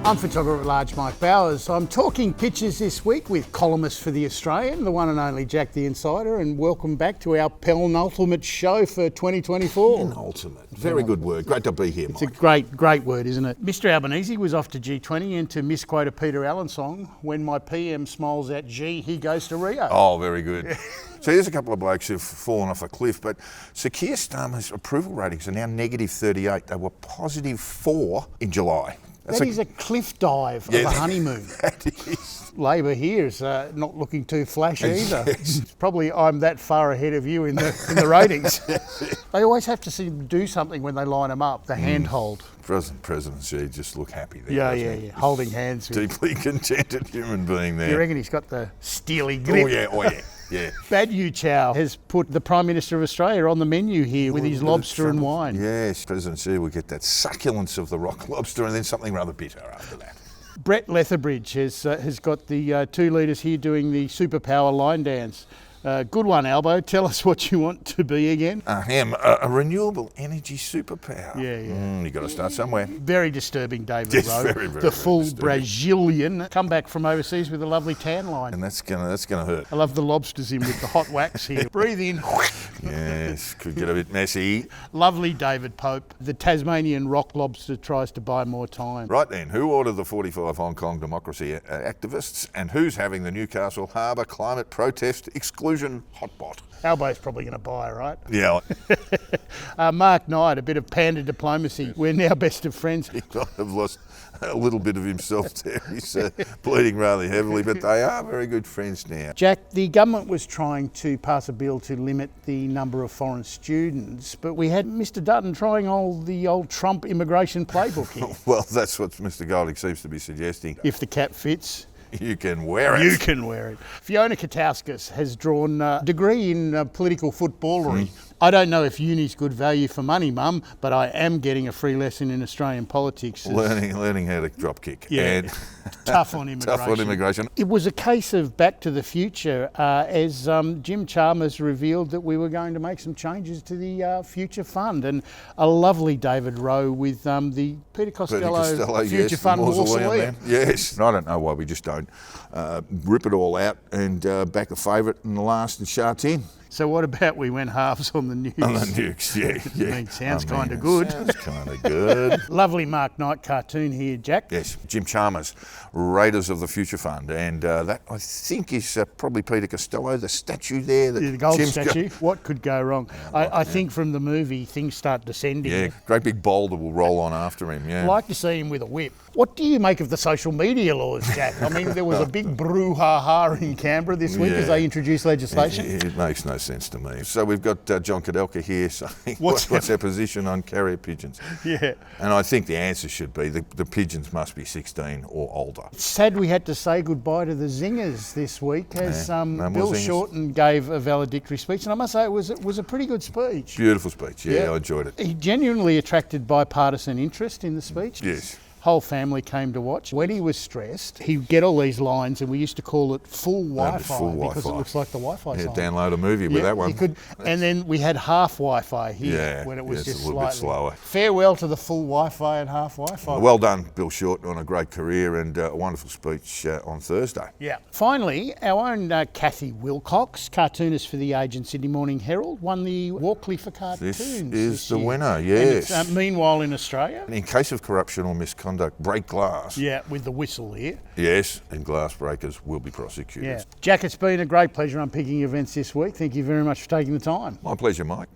I'm photographer at large Mike Bowers. I'm talking pictures this week with columnist for The Australian, the one and only Jack the Insider, and welcome back to our penultimate show for 2024. Penultimate. Very good word. Great to be here, Mike. It's a great word, isn't it? Mr Albanese was off to G20 and to misquote a Peter Allen song, when my PM smiles at G, he goes to Rio. Oh, very good. So there's a couple of blokes who've fallen off a cliff, but Sir Keir Starmer's approval ratings are now negative 38. They were positive 4 in July. That is a cliff dive of a honeymoon. That is. Labor here is not looking too flashy either. Yes. Probably I'm that far ahead of you in the ratings. They always have to see them do something when they line them up, the handhold. President Xi just look happy there. Yeah. Holding hands. Deeply contented human being there. You reckon he's got the steely grip? Oh yeah. Bad Yu Chow has put the Prime Minister of Australia on the menu here with his lobster and wine. Yes, President Xi will get that succulence of the rock lobster and then something rather bitter after that. Brett Lethbridge has got the two leaders here doing the superpower line dance. Good one, Albo. Tell us what you want to be again. A renewable energy superpower. Yeah. You've got to start somewhere. Very disturbing, David Yes, Rowe. very the full disturbing. Brazilian come back from overseas with a lovely tan line. And that's gonna hurt. I love the lobsters in with the hot wax here. Breathe in. Yes, could get a bit messy. Lovely David Pope. The Tasmanian rock lobster tries to buy more time. Right then, who ordered the 45 Hong Kong democracy activists, and who's having the Newcastle Harbour climate protest exclusion hotpot? Albo's probably going to buy, right? Yeah. Mark Knight, a bit of panda diplomacy. We're now best of friends. He might have lost a little bit of himself there. He's bleeding rather heavily, but they are very good friends now. Jack, the government was trying to pass a bill to limit the number of foreign students, but we had Mr Dutton trying the old Trump immigration playbook here. Well, that's what Mr Golding seems to be suggesting. If the cap fits. You can wear it. You can wear it. Fiona Katauskas has drawn a degree in political footballery. I don't know if uni's good value for money, Mum, but I am getting a free lesson in Australian politics. Learning how to drop kick. Yeah. And tough on immigration. Tough on immigration. It was a case of Back to the Future as Jim Chalmers revealed that we were going to make some changes to the Future Fund, and a lovely David Rowe with the Peter Costello Future Fund mausoleum. Yes. I don't know why we just don't rip it all out and back a favourite in the last and Sharks in. So what about we went halves on the Nukes? On the Nukes, yeah. Sounds kind of good. Sounds kind of good. Lovely Mark Knight cartoon here, Jack. Yes, Jim Chalmers, Raiders of the Future Fund. And that, I think, is probably Peter Costello, the statue there. The gold statue. What could go wrong? I think from the movie, things start descending. Yeah, great big boulder will roll on after him, yeah. I'd like to see him with a whip. What do you make of the social media laws, Jack? I mean, there was a big brouhaha in Canberra this week as they introduced legislation. It makes no sense to me. So we've got John Kadelka here saying, what's our position on carrier pigeons? Yeah. And I think the answer should be the pigeons must be 16 or older. It's sad we had to say goodbye to the zingers this week as Bill Shorten gave a valedictory speech, and I must say it was a pretty good speech. Beautiful speech, yeah, I enjoyed it. He genuinely attracted bipartisan interest in the speech. Yes. Whole family came to watch. When he was stressed, he'd get all these lines, and we used to call it full Wi-Fi because it looks like the Wi-Fi sign. Download a movie with that one. You could, and then we had half Wi-Fi here when it was just a little bit slower. Farewell to the full Wi-Fi and half Wi-Fi. Well done, Bill Shorten, on a great career and a wonderful speech on Thursday. Yeah. Finally, our own Kathy Wilcox, cartoonist for The Age and Sydney Morning Herald, won the Walkley for Cartoons. This is the year. winner, yes. And it's, meanwhile, in Australia. In case of corruption or misconduct, break glass. Yeah, with the whistle here. Yes, and glass breakers will be prosecuted. Yeah. Jack, it's been a great pleasure unpicking events this week. Thank you very much for taking the time. My pleasure, Mike.